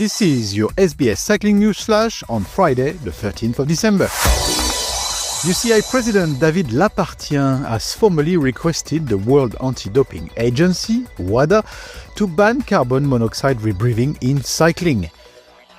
This is your SBS Cycling News Flash on Friday, the 13th of December. UCI President David Lappartient has formally requested the World Anti-Doping Agency, WADA, to ban carbon monoxide rebreathing in cycling.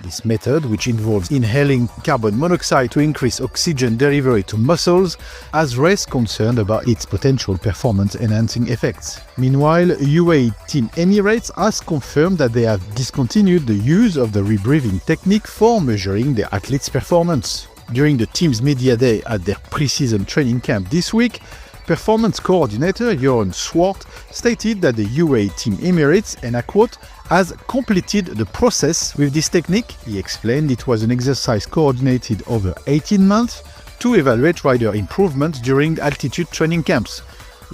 This method, which involves inhaling carbon monoxide to increase oxygen delivery to muscles, has raised concern about its potential performance-enhancing effects. Meanwhile, UAE Team Emirates has confirmed that they have discontinued the use of the rebreathing technique for measuring their athletes' performance. During the team's media day at their pre-season training camp this week, Performance Coordinator Joran Swart stated that the UAE Team Emirates, and I quote, has completed the process with this technique. He explained it was an exercise coordinated over 18 months to evaluate rider improvement during altitude training camps.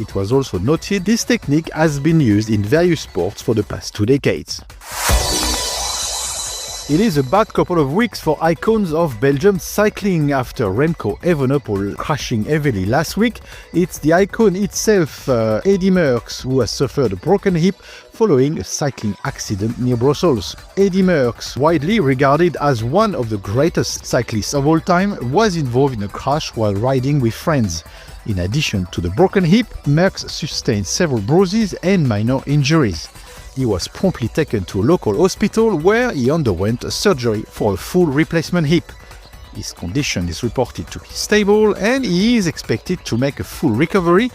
It was also noted this technique has been used in various sports for the past 2 decades. It is a bad couple of weeks for icons of Belgium cycling after Remco Evenepoel crashing heavily last week. It's the icon itself, Eddy Merckx, who has suffered a broken hip following a cycling accident near Brussels. Eddy Merckx, widely regarded as one of the greatest cyclists of all time, was involved in a crash while riding with friends. In addition to the broken hip, Merckx sustained several bruises and minor injuries. He was promptly taken to a local hospital where he underwent a surgery for a full replacement hip. His condition is reported to be stable and he is expected to make a full recovery.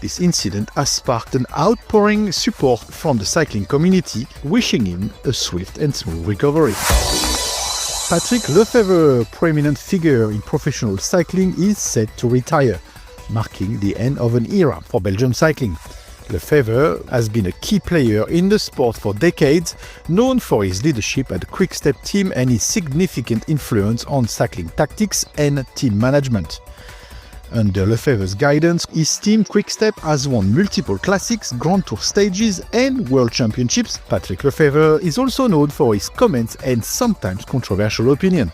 This incident has sparked an outpouring support from the cycling community, wishing him a swift and smooth recovery. Patrick Lefevere, prominent figure in professional cycling, is set to retire, marking the end of an era for Belgium cycling. Lefevere has been a key player in the sport for decades, known for his leadership at the Quick-Step team and his significant influence on cycling tactics and team management. Under Lefevere's guidance, his team Quick-Step has won multiple classics, Grand Tour stages and World Championships. Patrick Lefevere is also known for his comments and sometimes controversial opinion.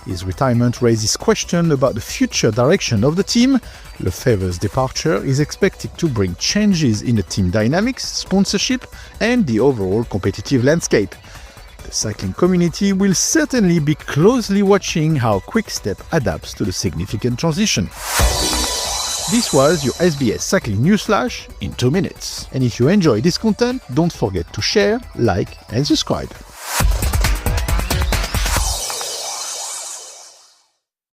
His retirement raises questions about the future direction of the team. Lefevere's departure is expected to bring changes in the team dynamics, sponsorship, and the overall competitive landscape. The cycling community will certainly be closely watching how Quick-Step adapts to the significant transition. This was your SBS Cycling News Flash in 2 minutes. And if you enjoy this content, don't forget to share, like, and subscribe.